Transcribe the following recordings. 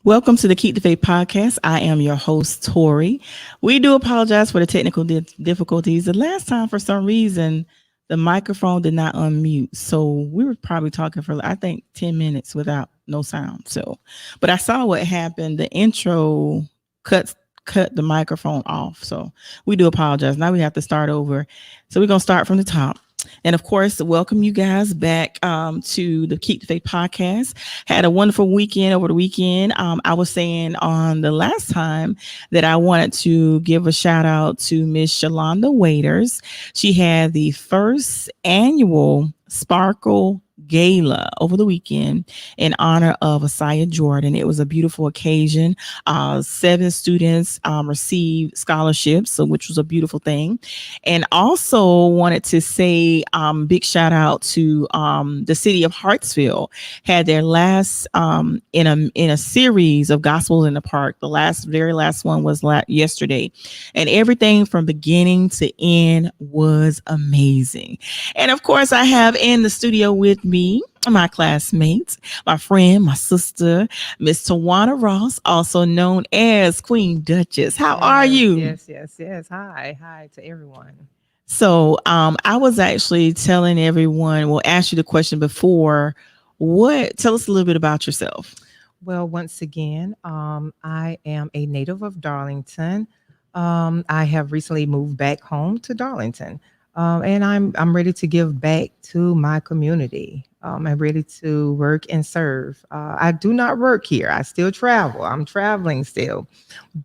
Welcome to the Keep the Faith podcast. I am your host, Tori. We do apologize for the technical difficulties. The last time, for some reason, the microphone did not unmute. So we were probably talking for, I think, 10 minutes without no sound. But I saw what happened. The intro cut the microphone off. So we do apologize. Now we have to start over. So we're going to start from the top. And of course, welcome you guys back to the Keep the Faith podcast. Had a wonderful weekend over the weekend. I was saying on the last time that I wanted to give a shout out to Miss Shalonda Waiters. She had the first annual Sparkle Gala over the weekend in honor of Asaya Jordan. It was a beautiful occasion. 7 students received scholarships, so which was a beautiful thing. And also wanted to say big shout out to the city of Hartsville. Had their last in a series of Gospels in the Park. The very last one was yesterday, and everything from beginning to end was amazing. And of course, I have in the studio with me my classmates, my friend, my sister, Miss Tawonia Ross, also known as Queen Dutchess. How are you? Yes. Hi to everyone. So I was actually telling everyone, we'll ask you the question before. Tell us a little bit about yourself. Well, once again, I am a native of Darlington. I have recently moved back home to Darlington, and I'm ready to give back to my community. I'm ready to work and serve. I do not work here. I still travel. I'm traveling still,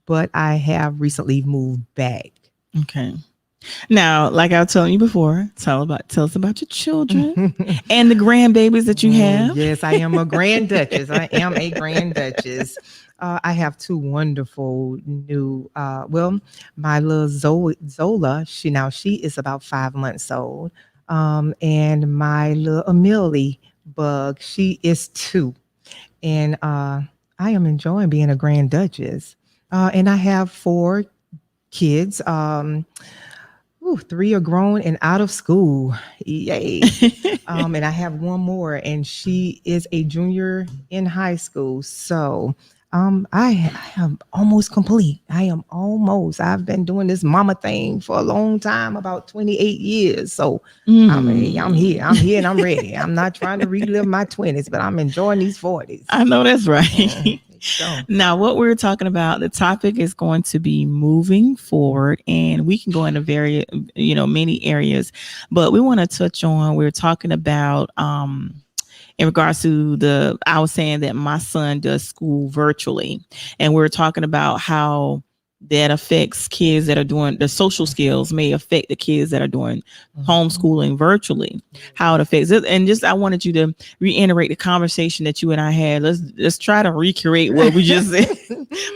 but I have recently moved back. Okay. Now, like I was telling you before, tell us about your children and the grandbabies that you have. Yes, I am a grand duchess. I am a grand duchess. I have two wonderful new. My little Zola, she is about 5 months old, and my little Amelie Bug, she is 2, and I am enjoying being a grand duchess. And I have 4 kids. 3 are grown and out of school. Yay. And I have one more, and she is a junior in high school. So I am almost complete. I've been doing this mama thing for a long time, about 28 years. So I'm here, and I'm ready. I'm not trying to relive my 20s, but I'm enjoying these 40s. I know that's right. Now, what we're talking about, the topic is going to be moving forward, and we can go into many areas, but we want to touch on, we're talking about, in regards to I was saying that my son does school virtually, and we're talking about how that affects kids that are doing the social skills may affect the kids that are doing homeschooling virtually, how it affects it. And just, I wanted you to reiterate the conversation that you and I had. Let's try to recreate what we just said.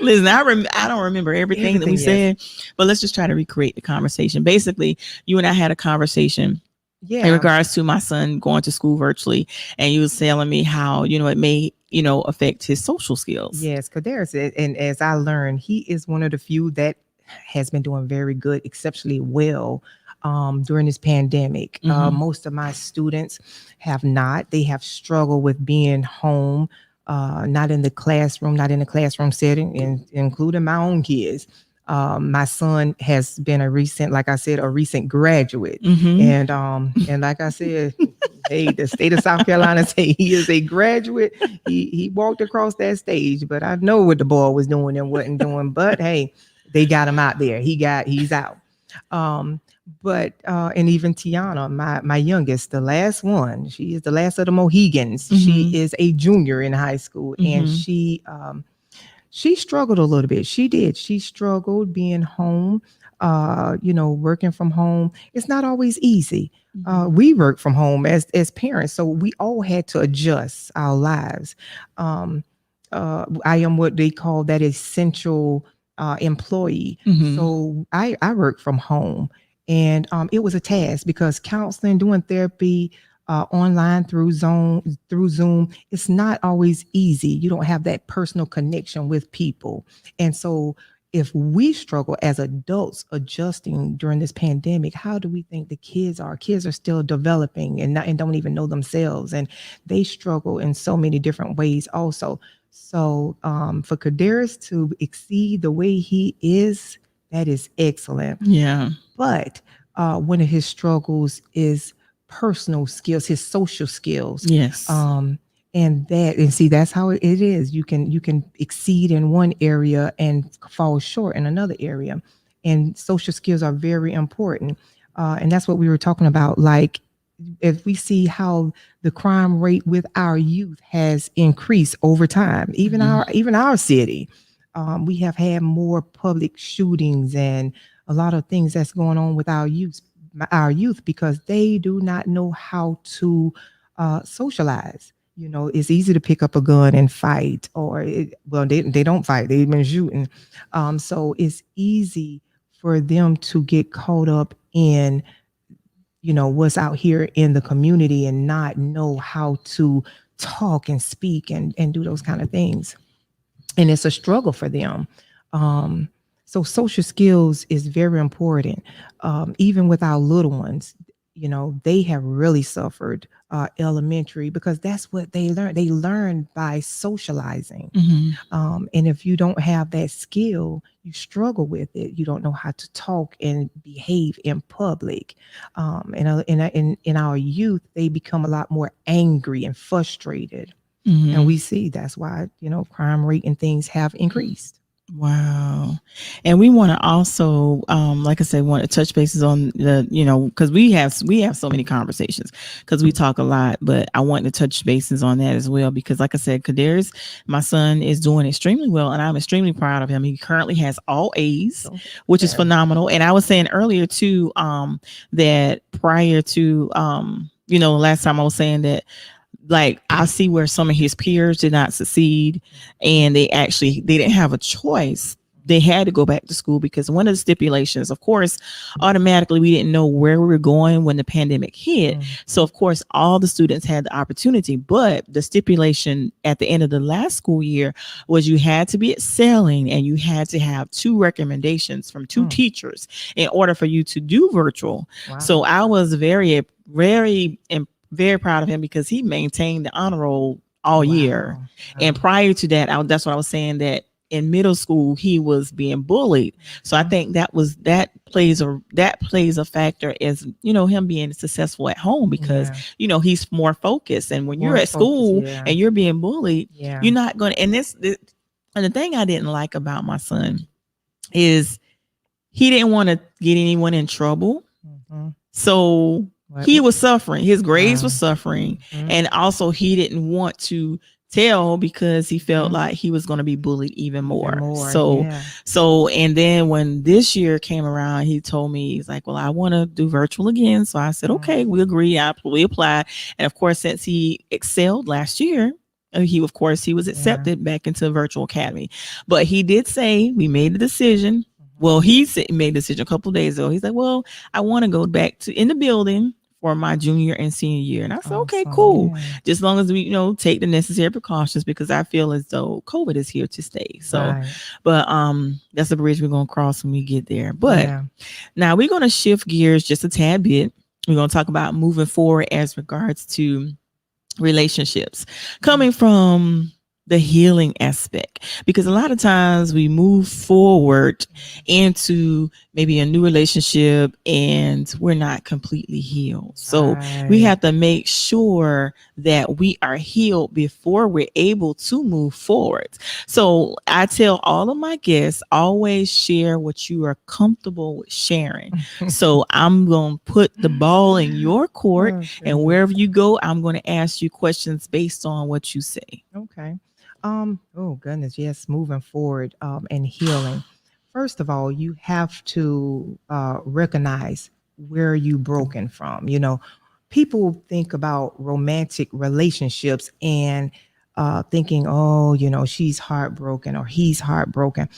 Listen, I don't remember everything that we said, but let's just try to recreate the conversation. Basically, you and I had a conversation in regards to my son going to school virtually, and you was telling me how, it may, affect his social skills. Yes, because there's it. And as I learned, he is one of the few that has been doing very good, exceptionally well during this pandemic. Most of my students have not. They have struggled with being home, not in the classroom setting, and including my own kids. My son has been a recent graduate, and like I said, hey, the state of South Carolina say he is a graduate. He walked across that stage, but I know what the boy was doing and wasn't doing. But hey, they got him out there. He's out. And even Tiana, my youngest, the last one, she is the last of the Mohegans. She is a junior in high school, and she struggled a little bit. She did. She struggled being home, working from home. It's not always easy. We work from home as parents, so we all had to adjust our lives. I am what they call that essential employee. So I work from home, and it was a task because counseling, doing therapy, online through Zoom, it's not always easy. You don't have that personal connection with people, and so if we struggle as adults adjusting during this pandemic, how do we think the kids are? Kids are still developing and don't even know themselves, and they struggle in so many different ways also. So for Kaderis to exceed the way he is, that is excellent. Yeah. But one of his struggles is personal skills, his social skills. Yes. And see, that's how it is. You can exceed in one area and fall short in another area. And social skills are very important. And that's what we were talking about. Like, if we see how the crime rate with our youth has increased over time, even our city, we have had more public shootings and a lot of things that's going on with our youth because they do not know how to socialize. It's easy to pick up a gun and fight, or they don't fight, they've been shooting. So it's easy for them to get caught up in what's out here in the community and not know how to talk and speak and do those kind of things, and it's a struggle for them. um, so social skills is very important. Even with our little ones, they have really suffered elementary, because that's what they learn by socializing. Hmm. And if you don't have that skill, you struggle with it. You don't know how to talk and behave in public. In our youth, they become a lot more angry and frustrated. And Hmm. we see that's why, crime rate and things have increased. Wow. And we want to also, like I said, want to touch bases on because we have so many conversations because we talk a lot, but I want to touch bases on that as well because, like I said, Kaderis, my son, is doing extremely well, and I'm extremely proud of him. He currently has all A's, So which is yeah. phenomenal. And I was saying earlier too, that prior to, last time I was saying that, like, I see where some of his peers did not succeed, and they didn't have a choice. They had to go back to school because one of the stipulations, of course, automatically we didn't know where we were going when the pandemic hit. So of course all the students had the opportunity, but the stipulation at the end of the last school year was you had to be excelling and you had to have two recommendations from two teachers in order for you to do virtual. Wow. So I was very, very very proud of him because he maintained the honor roll all year. Wow. And prior to that, that's what I was saying, that in middle school he was being bullied. So I think that plays a factor as him being successful at home because Yeah. he's more focused. And when you're More at focused. school Yeah. and you're being bullied, Yeah. you're not going to. And the thing I didn't like about my son is he didn't want to get anyone in trouble. Mhm. So he was suffering. His grades Wow. was suffering. Mhm. And also he didn't want to tell because he felt Mhm. like he was going to be bullied even more. more. So Yeah. and then when this year came around, he told me, he's like, well, I want to do virtual again. So I said, okay, we agree. We applied. And of course, since he excelled last year, he was accepted back into virtual academy. But he did say we made the decision. Well, made the decision a couple of days ago. He's like, well, I want to go back to in the building for my junior and senior year. And I said, okay, Awesome. cool. Yeah. Just as long as we, take the necessary precautions because I feel as though COVID is here to stay. So, Right. but that's the bridge we're gonna cross when we get there. But Yeah. now we're gonna shift gears just a tad bit. We're gonna talk about moving forward as regards to relationships coming from the healing aspect, because a lot of times we move forward into maybe a new relationship and we're not completely healed. So we have to make sure that we are healed before we're able to move forward. So I tell all of my guests, always share what you are comfortable with sharing. So I'm going to put the ball in your court, and wherever you go, I'm going to ask you questions based on what you say. Okay. Oh goodness, yes, moving forward, and healing. First of all, you have to recognize where you broken from. People think about romantic relationships and thinking, oh, she's heartbroken or he's heartbroken.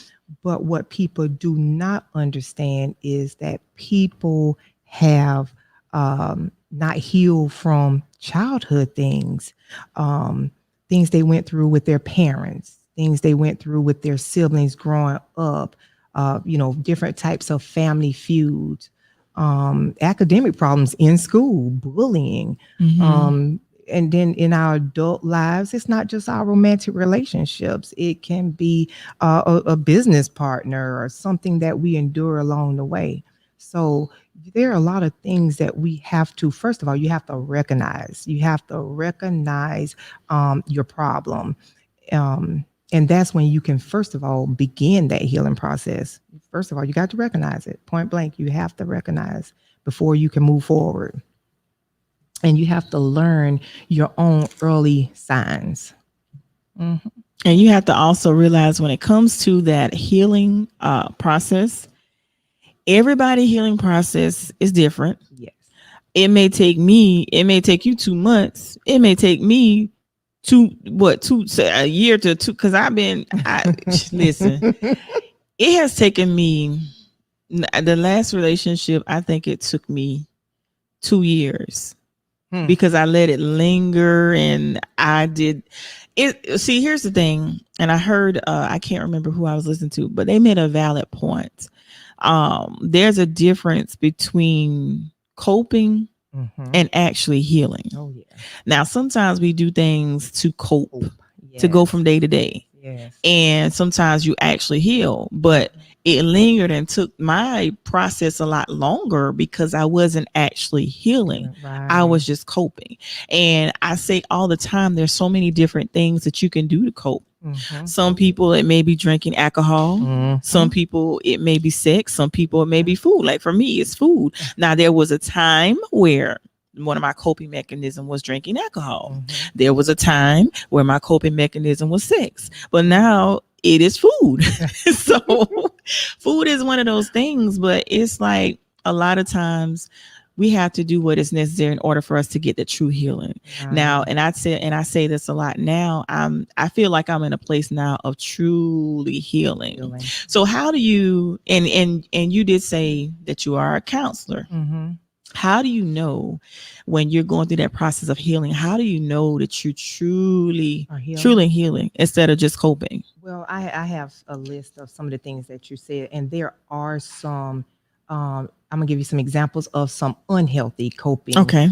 But what people do not understand is that people have not healed from childhood things. Things they went through with their parents, things they went through with their siblings growing up, different types of family feuds, academic problems in school, bullying. Mm-hmm. And then in our adult lives, it's not just our romantic relationships. It can be a business partner or something that we endure along the way. So there are a lot of things that we have to, first of all, you have to recognize. You have to recognize your problem. And that's when you can, first of all, begin that healing process. First of all, you got to recognize it. Point blank, you have to recognize before you can move forward. And you have to learn your own early signs. Mhm. And you have to also realize when it comes to that healing process, everybody healing process is different. Yes. It may take you 2 months. It may take me a year to two. Cause listen, it has taken me, the last relationship, I think it took me 2 years Hmm. because I let it linger and I did it. See, here's the thing. And I heard, I can't remember who I was listening to, but they made a valid point. There's a difference between coping Mhm. and actually healing. Oh yeah. Now, sometimes we do things to cope, Hope. to go Yes. from day to day. Yes. And sometimes you actually heal, but it lingered and took my process a lot longer because I wasn't actually healing. Healing. I Right. was just coping. And I say all the time, there's so many different things that you can do to cope. Mhm. Some people, it may be drinking alcohol. Some Mhm. people, it may be sex. Some people, it may be food. Like for me, it's food. Now, there was a time where one of my coping mechanism was drinking alcohol. Mhm. There was a time where my coping mechanism was sex. But now it is food. So food is one of those things, but it's like a lot of times we have to do what is necessary in order for us to get the true healing. Now, Right. I say this a lot now. I feel like I'm in a place now of truly healing. Healing. So how do you, and you did say that you are a counselor. Mhm. How do you know when you're going through that process of healing? How do you know that you Or truly healing. healing instead of just coping? Well, I have a list of some of the things that you said, and there are some. I'm gonna give you some examples of some unhealthy coping Okay.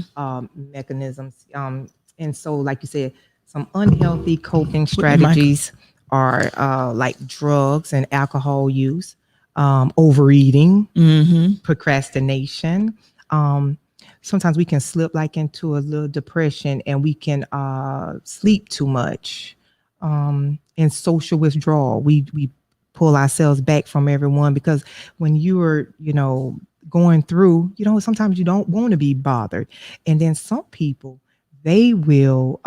mechanisms. And so, like you said, some unhealthy coping With the mic. strategies are like drugs and alcohol use, overeating, Mm-hmm. procrastination. Um, Sometimes we can slip like into a little depression, and we can sleep too much. And social withdrawal. We pull ourselves back from everyone because when you are, going through, sometimes you don't want to be bothered. And then some people, they will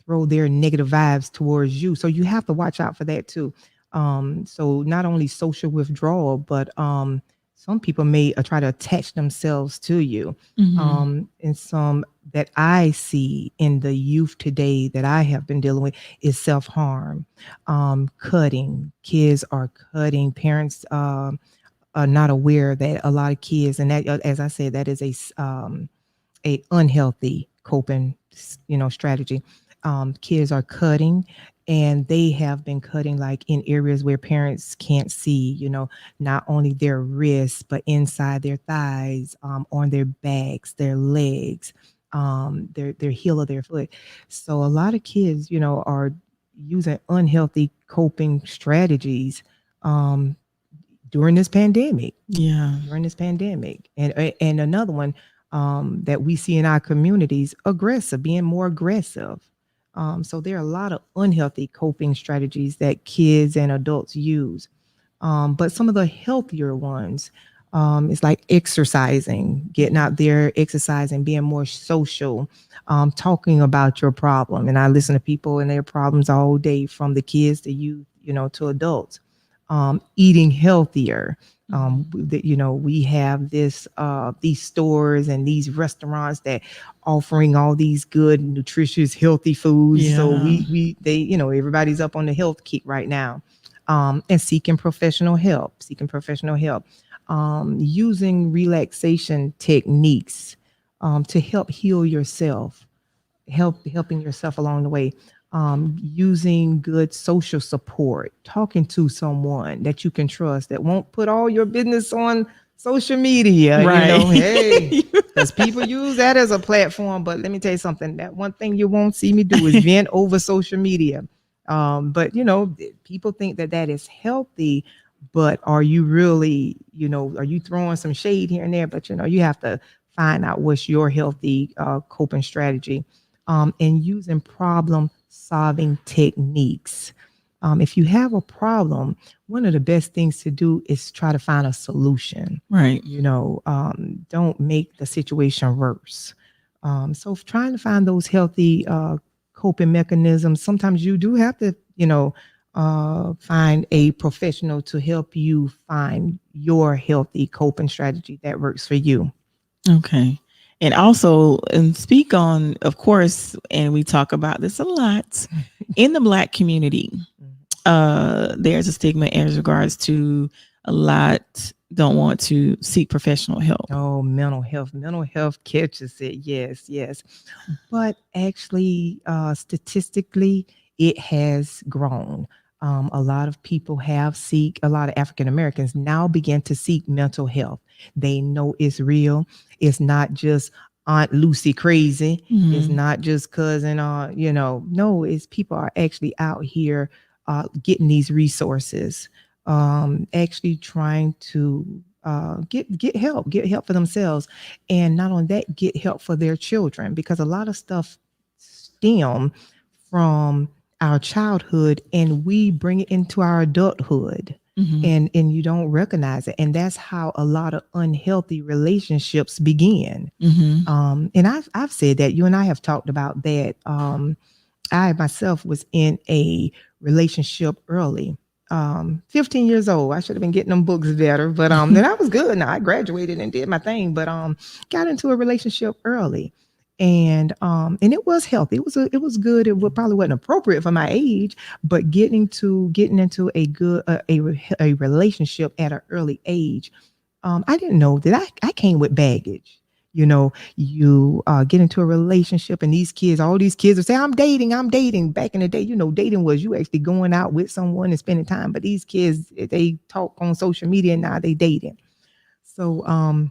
throw their negative vibes towards you. So you have to watch out for that too. So not only social withdrawal, but some people may try to attach themselves to you. Mm-hmm. And some that I see in the youth today that I have been dealing with is self harm, cutting. Kids are cutting. Parents are not aware that a lot of kids, and that, as I said, that is a unhealthy coping, strategy. Kids are cutting, and they have been cutting like in areas where parents can't see. Not only their wrists, but inside their thighs, on their backs, their legs, their heel of their foot. So a lot of kids, are using unhealthy coping strategies. Um, During this pandemic Yeah. and another one that we see in our communities, aggressive, being more aggressive. So there are a lot of unhealthy coping strategies that kids and adults use. But some of the healthier ones is like exercising, getting out there, exercising, being more social, talking about your problem. And I listen to people and their problems all day, from the kids to youth, to adults. Eating healthier. We have these stores and these restaurants that offering all these good, nutritious, healthy foods. So Yeah. everybody's up on the health kick right now, and seeking professional help. Using relaxation techniques to help heal yourself, helping yourself along the way. using good social support, talking to someone that you can trust that won't put all your business on social media, Right. hey, because people use that as a platform. But let me tell you something, that one thing you won't see me do is vent over social media. But people think that that is healthy, but are you really, are you throwing some shade here and there? But you have to find out what's your healthy coping strategy, and using problem solving techniques. If you have a problem, one of the best things to do is try to find a solution. Right. Don't make the situation worse. So trying to find those healthy coping mechanisms, sometimes you do have to, find a professional to help you find your healthy coping strategy that works for you. Okay. And also, and speak on, of course, and we talk about this a lot in the Black community. There's a stigma as regards to a lot don't want to seek professional help. Oh, mental health. Mental health catches it. Yes, yes. But actually, statistically, it has grown. A lot of people a lot of African Americans now begin to seek mental health. They know it's real. It's not just Aunt Lucy crazy. It's not just cousin, no, it's people are actually out here getting these resources, actually trying to get help for themselves, and not only that, get help for their children, because a lot of stuff stem from our childhood and we bring it into our adulthood. And you don't recognize it, and that's how a lot of unhealthy relationships begin. And I've said that, you and I have talked about that. I myself was in a relationship early. 15 years old. I should have been getting them books better, but then I was good. Now I graduated and did my thing, but got into a relationship early. And it was healthy. It was good. Probably wasn't appropriate for my age, but getting into a good a relationship at an early age, I didn't know that I came with baggage. You get into a relationship, and all these kids will say, I'm dating, I'm dating. Back in the day, dating was you actually going out with someone and spending time. But these kids, they talk on social media, and now they dating. So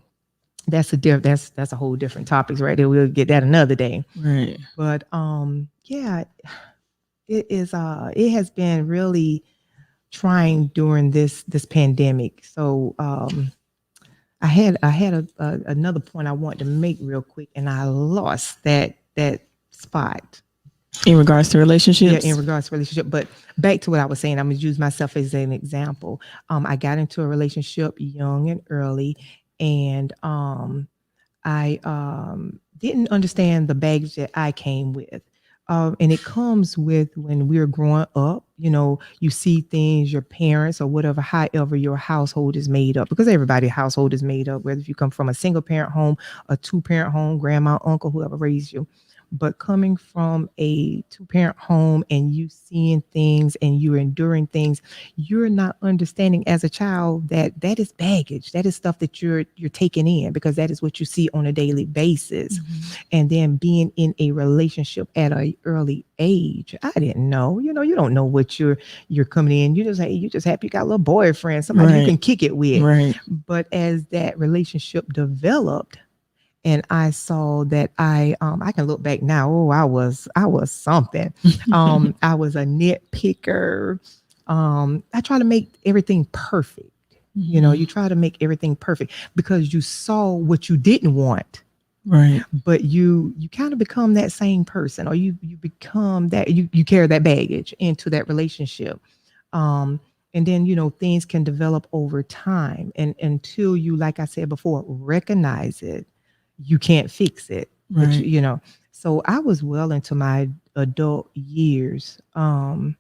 that's a whole different topics right there. We'll get that another day. Right. But yeah, it has been really trying during this pandemic. So I had another point I wanted to make real quick, and I lost that spot. In regards to relationships? Yeah, in regards to relationship. But back to what I was saying, I'm gonna use myself as an example. I got into a relationship young and early, and I didn't understand the baggage that I came with. And it comes with when we're growing up, you see things, your parents or whatever, however your household is made up, because everybody's household is made up, whether if you come from a single parent home, a two parent home, grandma, uncle, whoever raised you. But coming from a two parent home and you seeing things and you're enduring things, you're not understanding as a child that is baggage. That is stuff that you're taking in, because that is what you see on a daily basis. And then being in a relationship at an early age, I didn't know. You don't know what you're coming in. You just happy you got a little boyfriend, somebody you can kick it with. Right. But as that relationship developed, and I saw that I can look back now. Oh, I was something. I was a nitpicker. I try to make everything perfect. You try to make everything perfect because you saw what you didn't want. Right. But you kind of become that same person, or you become that, you carry that baggage into that relationship. And then things can develop over time, and until you, like I said before, recognize it, you can't fix it. But Right. so I was well into my adult years. And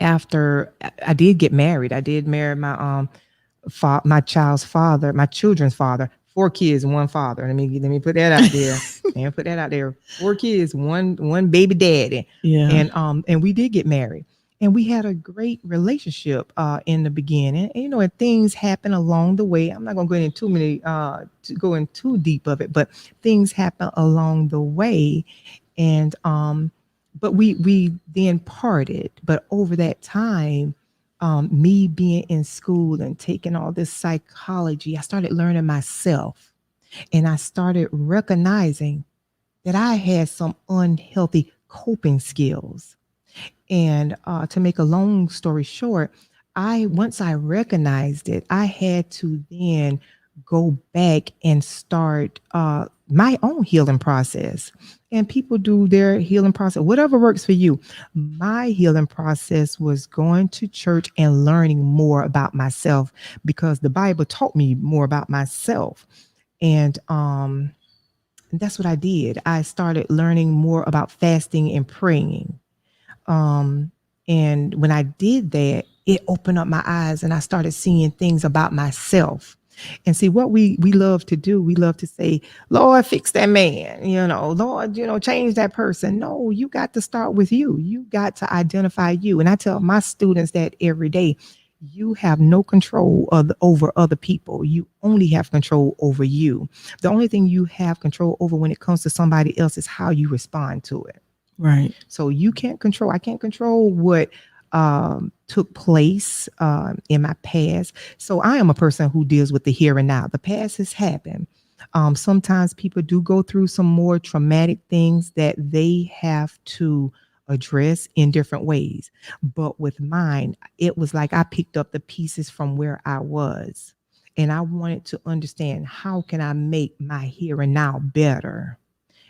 after I did get married, I did marry my child's father, my children's father. 4 kids, one father. Let me put that out there. And put that out there. 4 kids, one baby daddy. Yeah. And we did get married. And we had a great relationship in the beginning. And things happen along the way. I'm not gonna go into too many to go in too deep of it, but things happen along the way. And but we then parted. But over that time, me being in school and taking all this psychology, I started learning myself, and I started recognizing that I had some unhealthy coping skills. And to make a long story short, I once I recognized it, I had to then go back and start my own healing process. And people do their healing process, whatever works for you. My healing process was going to church and learning more about myself because the Bible taught me more about myself. And that's what I did. I started learning more about fasting and praying. Um, and when I did that, it opened up my eyes and I started seeing things about myself. And see what we love to do, we love to say, Lord, fix that man, Lord, change that person. No, you got to start with you. You got to identify you. And I tell my students that every day. You have no control over other people. You only have control over you. The only thing you have control over when it comes to somebody else is how you respond to it. Right. So I can't control what took place in my past. So I am a person who deals with the here and now. The past has happened. Sometimes people do go through some more traumatic things that they have to address in different ways. But with mine, it was like I picked up the pieces from where I was. And I wanted to understand, how can I make my here and now better?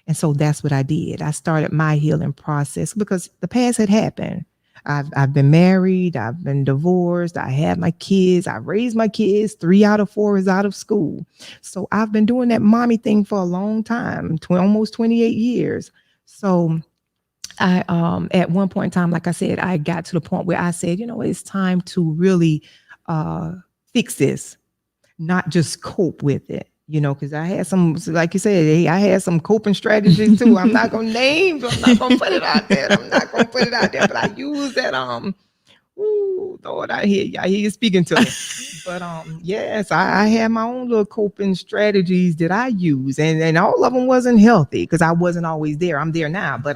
And so that's what I did. I started my healing process because the past had happened. I've been married, I've been divorced, I had my kids, I raised my kids, 3 out of 4 is out of school. So I've been doing that mommy thing for a long time, almost 28 years. So I at one point in time, like I said, I got to the point where I said, it's time to really fix this, not just cope with it. Because I had some, like you said, hey, I had some coping strategies too. I'm not gonna name, I'm not gonna put it out there. I'm not gonna put it out there, but I use that. Ooh, Lord, I hear you speaking to me. But yes, I had my own little coping strategies that I use, and all of them wasn't healthy because I wasn't always there. I'm there now, but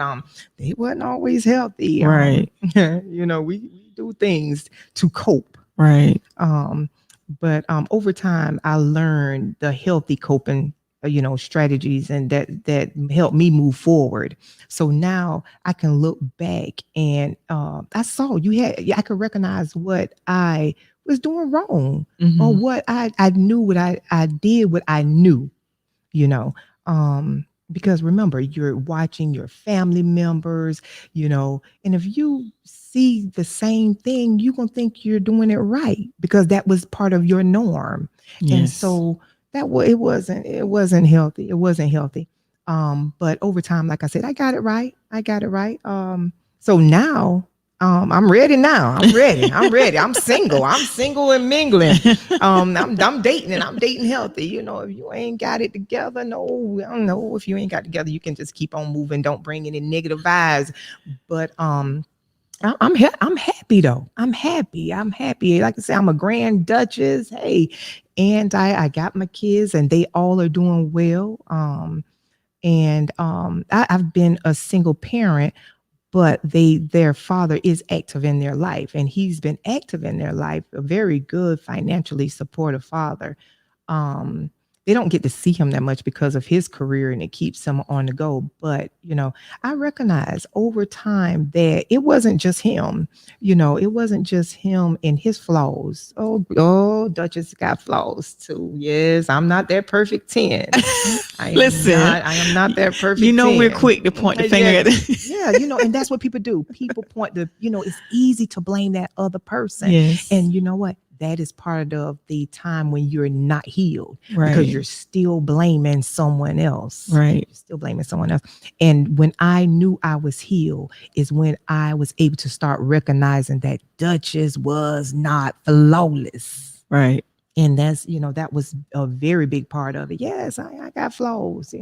they wasn't always healthy. Right. We do things to cope. Right. But over time, I learned the healthy coping, strategies, and that helped me move forward. So now I can look back and I saw I could recognize what I was doing wrong, or what I knew, what I did, what I knew, you know. Because remember, you're watching your family members, and if you see the same thing, you're gonna think you're doing it right because that was part of your norm. Yes. And so it wasn't healthy. It wasn't healthy. But over time, like I said, I got it right. So now I'm ready now. I'm ready. I'm ready. I'm single. I'm single and mingling. I'm dating, and I'm dating healthy. If you ain't got it together, no, I don't know. If you ain't got it together, you can just keep on moving. Don't bring any negative vibes. But I'm happy though. I'm happy. I'm happy. Like I said, I'm a grand duchess. Hey, and I got my kids, and they all are doing well. And I've been a single parent, but their father is active in their life, and he's been active in their life, a very good financially supportive father. They don't get to see him that much because of his career, and it keeps him on the go. But I recognize over time that it wasn't just him. It wasn't just him and his flaws. Oh, Dutchess got flaws too. Yes, I'm not that perfect 10. Listen, I am not that perfect 10. We're quick to point the finger at it. Yeah, and that's what people do. People point it's easy to blame that other person. Yes. And you know what? That is part of the time when you're not healed, Right. because you're still blaming someone else. Right. You're still blaming someone else. And when I knew I was healed is when I was able to start recognizing that Dutchess was not flawless. Right. And that's, that was a very big part of it. Yes, I got flaws,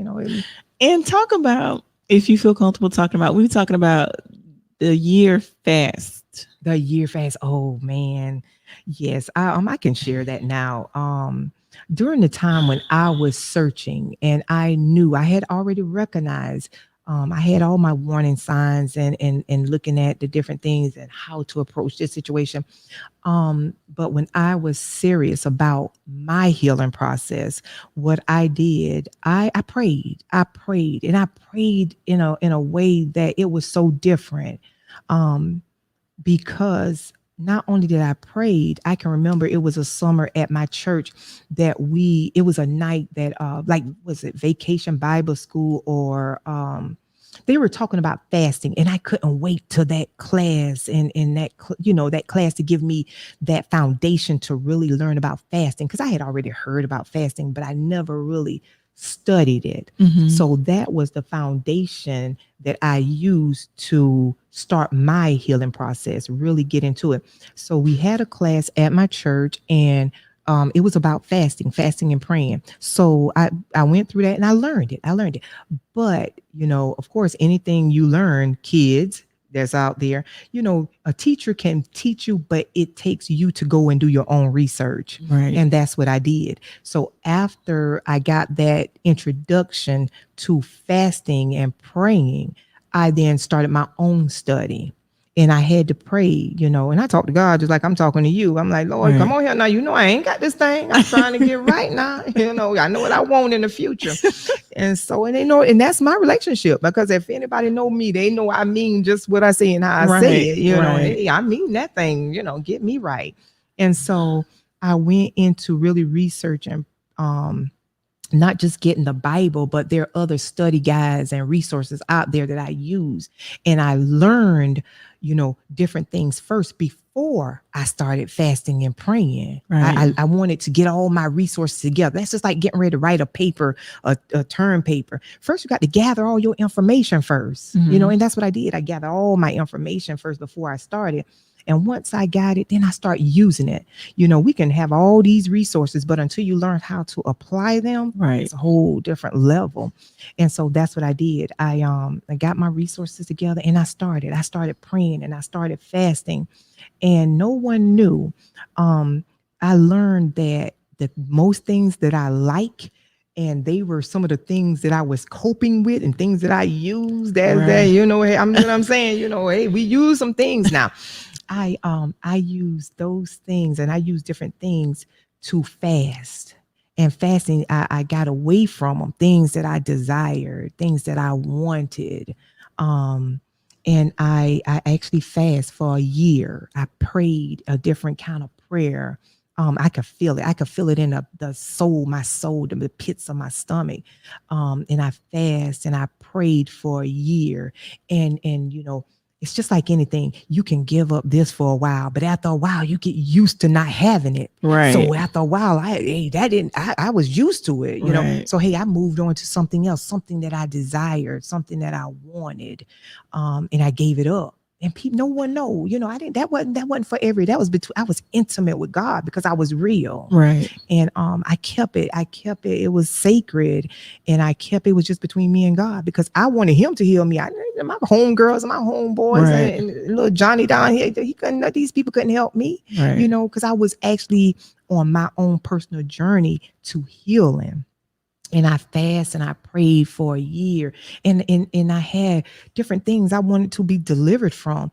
And talk about, if you feel comfortable talking about, we were talking about the year fast. The year fast. Oh man. Yes. I can share that now. During the time when I was searching, and I knew I had already recognized I had all my warning signs and looking at the different things and how to approach this situation. But when I was serious about my healing process, what I did, I prayed. I prayed and I prayed in a way that it was so different. Um, because not only did I prayed, I can remember it was a summer at my church that it was a night that like was it vacation Bible school or they were talking about fasting and I couldn't wait till that class and that class to give me that foundation to really learn about fasting because I had already heard about fasting but I never really studied it. So that was the foundation that I used to start my healing process, really get into it. So we had a class at my church and it was about fasting and praying. So I went through that and I learned it. But, of course, anything you learn, kids that's out there, a teacher can teach you, but it takes you to go and do your own research. Right. And that's what I did. So after I got that introduction to fasting and praying, I then started my own study. And I had to pray, and I talked to God just like I'm talking to you. I'm like, Lord, come Right. on here now. I ain't got this thing. I'm trying to get right now. I know what I want in the future. And so, and they know, and that's my relationship because if anybody know me, they know I mean just what I say and how I say Right. it, Right. hey, I mean that thing, get me right. And so I went into really researching, not just getting the Bible, but there are other study guides and resources out there that I use. And I learned, different things first before I started fasting and praying. Right. I wanted to get all my resources together. That's just like getting ready to write a paper, a term paper. First, you got to gather all your information first, and that's what I did. I gathered all my information first before I started. And once I got it, then I start using it. We can have all these resources, but until you learn how to apply them, Right. it's a whole different level. And so that's what I did. I got my resources together and I started praying and I started fasting and no one knew. I learned that most things that I like and they were some of the things that I was coping with and things that I used as Right. that, hey, I'm saying, hey, we use some things now. I use those things and I use different things to fast. And fasting, I got away from them, things that I desired, things that I wanted. And I actually fast for a year. I prayed a different kind of prayer. I could feel it. I could feel it in the soul, my soul, the pits of my stomach. And I fast and I prayed for a year. And it's just like anything. You can give up this for a while, but after a while, you get used to not having it. Right. So after a while, I was used to it, Right. So hey, I moved on to something else, something that I desired, something that I wanted, and I gave it up. And people, no one know, I didn't. That wasn't for every. That was between. I was intimate with God because I was real. Right. And I kept it. It was sacred, and I kept it was just between me and God because I wanted Him to heal me. My homegirls and my homeboys Right. and little Johnny down here, he couldn't. These people couldn't help me, Right. because I was actually on my own personal journey to healing. And I fast and I prayed for a year and I had different things I wanted to be delivered from.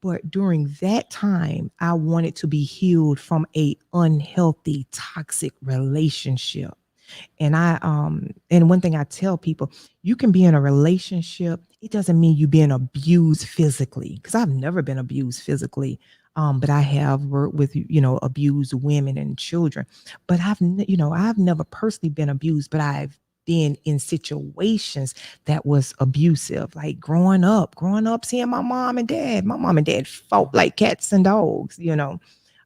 But during that time, I wanted to be healed from a unhealthy, toxic relationship. And one thing I tell people, you can be in a relationship. It doesn't mean you being abused physically, because I've never been abused physically. But I have worked with, abused women and children, but I've never personally been abused, but I've been in situations that was abusive, like growing up, seeing my mom and dad fought like cats and dogs,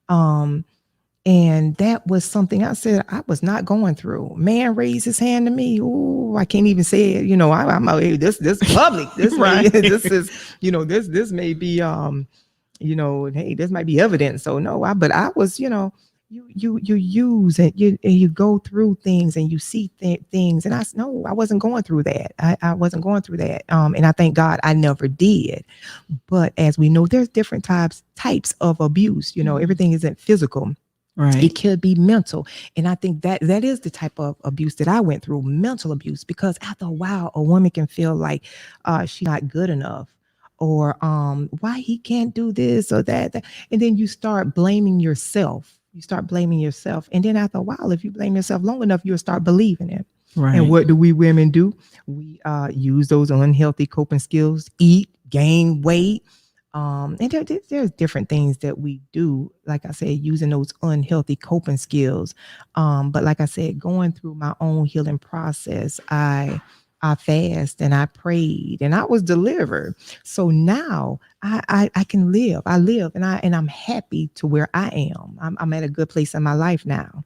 um, and that was something I said I was not going through. Man raised his hand to me. Oh, I can't even say it. I'm out here. This public. This Right. this is, this may be hey, this might be evidence. So no, but I was, you use it, you go through things and you see things. And I wasn't going through that. I wasn't going through that. And I thank God I never did. But as we know, there's different types of abuse. Everything isn't physical. Right. It could be mental. And I think that is the type of abuse that I went through, mental abuse, because after a while, a woman can feel like she's not good enough, or why he can't do this or that. And then you start blaming yourself. You start blaming yourself. And then after a while, if you blame yourself long enough, you'll start believing it. And Right. what do we women do? We use those unhealthy coping skills, eat, gain weight, and there's different things that we do, like I said, using those unhealthy coping skills. But like I said, going through my own healing process, I fast and I prayed and I was delivered. So now I can live. I live and I'm happy to where I am. I'm at a good place in my life now.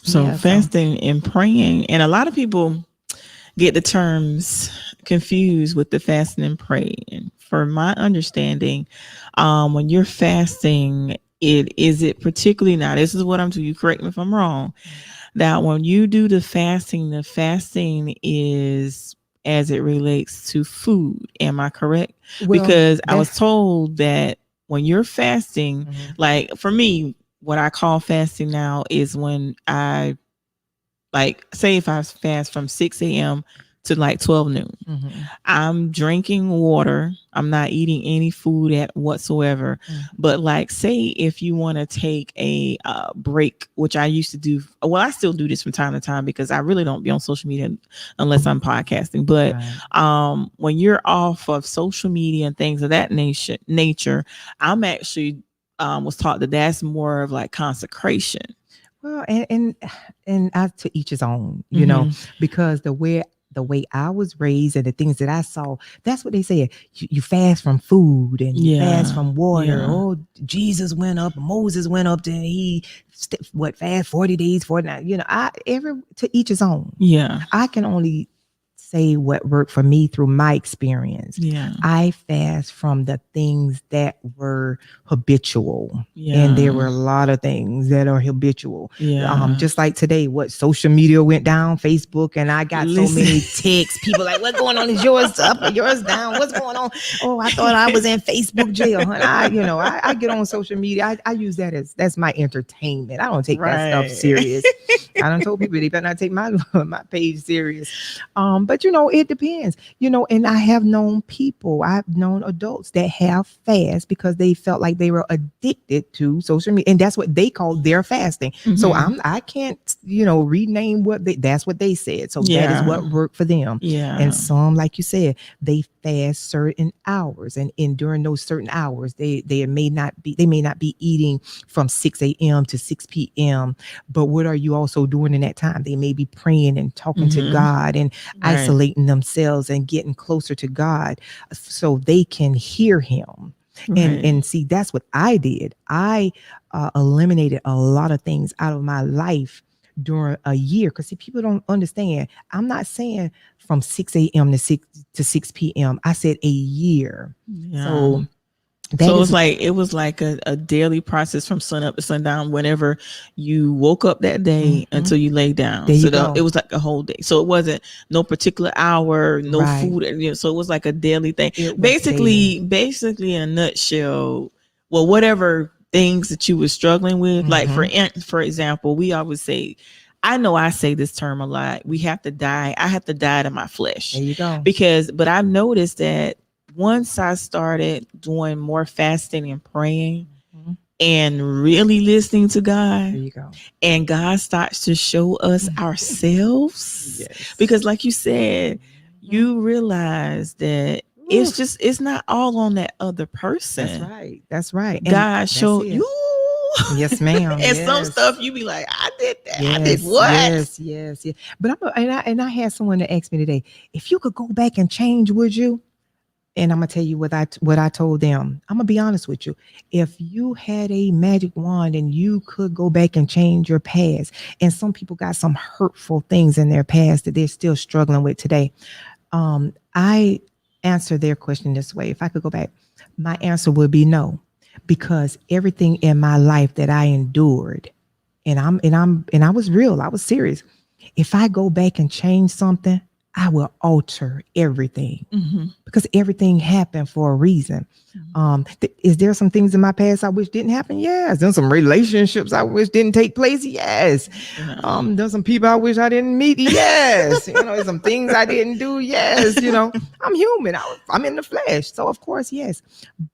So Yeah. So fasting and praying, and a lot of people get the terms confused with the fasting and praying. For my understanding, when you're fasting, it particularly, now this is what I'm doing. You correct me if I'm wrong. That when you do the fasting is as it relates to food. Am I correct? well, Because I was that's told that when you're fasting, mhm, like for me, what I call fasting now is when I, like, say if I fast from 6 a.m. to like 12 noon, mhm, I'm drinking water. I'm not eating any food at whatsoever. mhm, But like, say if you want to take a break, which I used to do. Well, I still do this from time to time because I really don't be on social media unless I'm podcasting. But right. when you're off of social media and things of that nature, I'm actually was taught that that's more of like consecration. Well, and as to each his own, Mm-hmm. because the way I was raised and the things that I saw, that's what they said. You fast from food and you fast Yeah. from water. Yeah. Oh, Jesus went up, Moses went up, then he fast 40 days, 49. I every to each his own. Yeah. I can only say what worked for me through my experience. Yeah. I fast from the things that were habitual. And there were Yeah. a lot of things that are habitual. Yeah. Just like today, what social media went down, Facebook, and I got so Listen. many texts. People like, "What's going on? Is yours up or yours down? What's going on? Oh, I thought I was in Facebook jail, honey." I get on social media. I use that as that's my entertainment. I don't take that stuff Right. serious. I don't told people they better not take my my page serious. But it depends. And I have known people, I've known adults that have fast because they felt like they were addicted to social media, and that's what they call their fasting. So Mhm. I can't, rename that's what they said. So that is Yeah. what worked for them. And Yeah. some, like you said, they fast certain hours, and during those certain hours, they may not be eating from 6 a.m. to 6 p.m. But what are you also doing in that time? They may be praying and talking to Mhm. God and Right. isolating themselves and getting closer to God so they can hear him. and Right. and see, that's what I did. I eliminated a lot of things out of my life during a year, because see, people don't understand. I'm not saying from 6 a.m. to 6 p.m. I said a year. Yeah. So that So is it was like a daily process from sun up to sundown whenever you woke up that day mhm. until you lay down. There you So go. it was like a whole day. So it wasn't no particular hour, no Right. food. So it was like a daily thing. It was daily. Basically in a nutshell, well, whatever things that you were struggling with, like Hmm. for example, we always say, I know I say this term a lot. We have to die. I have to die to my flesh There you go. but I've noticed that once I started doing more fasting and praying Mhm. and really listening to There God, you go. and God starts to show us ourselves, Yes. because like you said, Mhm. you realize that Oof. it's not all on that other That's person. right. That's right. And God that's showed you. it. Yes, ma'am. And some stuff Yes. you be like, I did that. I did Yes. what? Yes. Yes. Yes. But I had someone that asked me today, if you could go back and change, would you? And I'm gonna tell you what I told them. I'm gonna be honest with you. If you had a magic wand and you could go back and change your past, and some people got some hurtful things in their past that they're still struggling with today, I answer their question this way. If I could go back, my answer would be no, because everything in my life that I endured, and I was real, I was serious. If I go back and change something, I will alter everything Mm-hmm. because everything happened for a reason. Is there some things in my past I wish didn't happen? Yes. There's some relationships I wish didn't take place. Yes. Yeah. There's some people I wish I didn't meet. Yes. There's some things I didn't do. Yes. I'm human. I'm in the flesh. So of course, yes.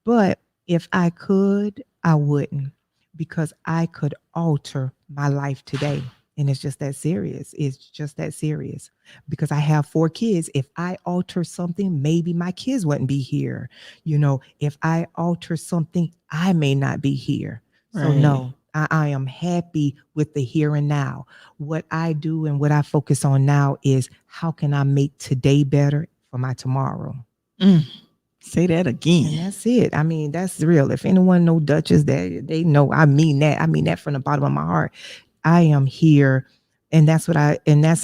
But if I could, I wouldn't, because I could alter my life today. And it's just that serious. It's just that serious because I have 4 kids. If I alter something, maybe my kids wouldn't be here. If I alter something, I may not be here. So, Right. no, I am happy with the here and now. What I do and what I focus on now is how can I make today better for my tomorrow? Mm. Say that And again. that's it. I mean, that's real. If anyone know Dutchess, they know I mean that. I mean that from the bottom of my heart. I am here, and that's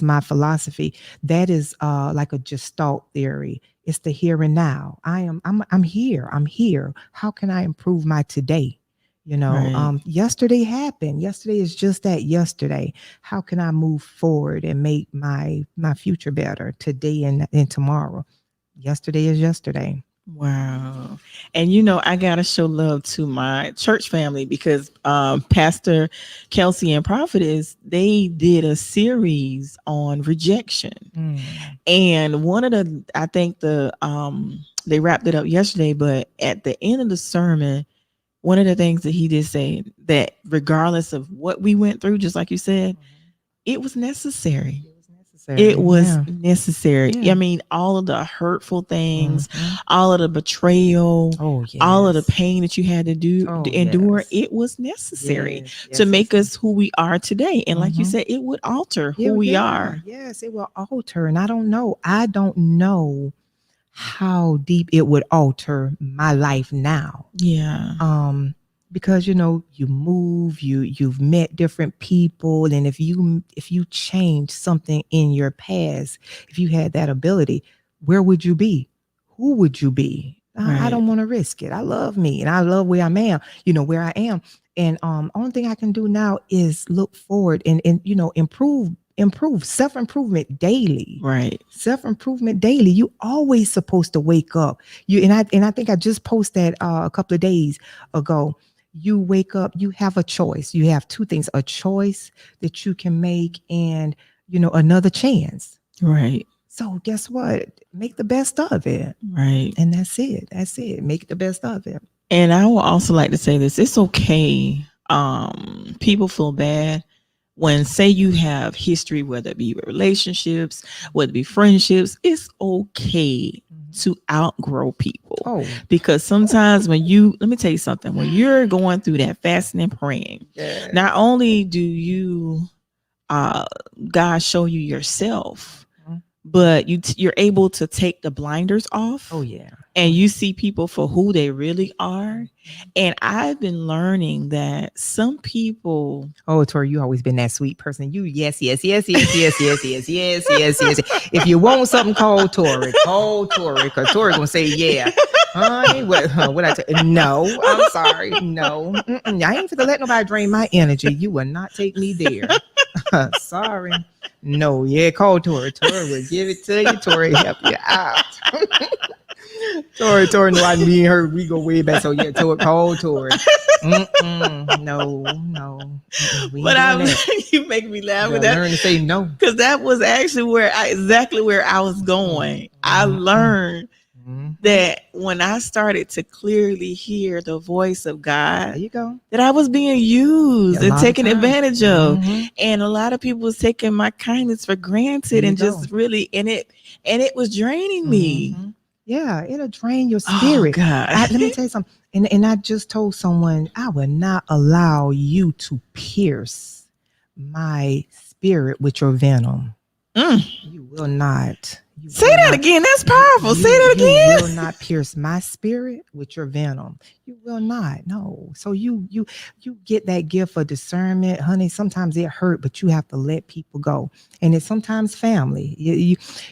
my philosophy. That is like a gestalt theory. It's the here and now. I'm here. I'm here. How can I improve my today? Right. Yesterday happened. Yesterday is just that, yesterday. How can I move forward and make my future better today and tomorrow? Yesterday is yesterday. Wow. And I gotta show love to my church family because Pastor Kelsey and Prophetess, they did a series on rejection. Mm. And I think they wrapped it up yesterday, but at the end of the sermon, one of the things that he did say that regardless of what we went through, just like you said, it was necessary. It was necessary. It was Yeah. necessary. Yeah. I mean, all of the hurtful things, Mhm. all of the betrayal, Oh, all of the yes. pain that you had to Oh, endure, yes. it was necessary Yes. to Yes. make Yes. us who we are today. And like you Mhm. said, it would alter who Yeah. we Yeah. are. Yes. It will alter. And I don't know. How deep it would alter my life now. Yeah. Because you move, you've met different people, and if you change something in your past, if you had that ability, where would you be? Who would you be? I Right. don't want to risk it. I love me and I love where where I am. And only thing I can do now is look forward and improve self-improvement daily. Right. Self-improvement daily. You always supposed to wake up. I think I just posted that a couple of days ago. You wake up, you have a choice. You have 2 things: a choice that you can make and another chance. Right. So guess what? Make the best of it. Right. And that's it. That's it. Make the best of it. And I would also like to say this. It's okay. People feel bad when, say, you have history, whether it be relationships, whether it be friendships. It's okay to outgrow people. Oh. Because sometimes let me tell you something, when you're going through that fasting and praying, Yes. not only do you God show you yourself, but you're able to take the blinders off. Oh, yeah. And you see people for who they really are. And I've been learning that some people. Oh, Tori, you always been that sweet person. You, yes. If you want something, call Tori. Because Tori gonna say, yeah. Honey, what I tell? No, I'm sorry. No. I ain't gonna let nobody drain my energy. You will not take me there. Sorry. No, yeah, call Tori. Tori will give it to you. Tori help you out. Tori, no, me and her, we go way back. So yeah, call Tori. No. But you make me laugh with that. Learn to say no, because that was actually exactly where I was going. I learned that when I started to clearly hear the voice of God, there you go, that I was being used and taken advantage of, and a lot of people was taking my kindness for granted and just really it was draining me. Yeah, it'll drain your spirit. Oh, God. Let me tell you something. And I just told someone, I will not allow you to pierce my spirit with your venom. You will not. Say that again. That's powerful. Say that again. You will not pierce my spirit with your venom. You will not. No. So you get that gift of discernment, honey. Sometimes it hurt, but you have to let people go. And it's sometimes family.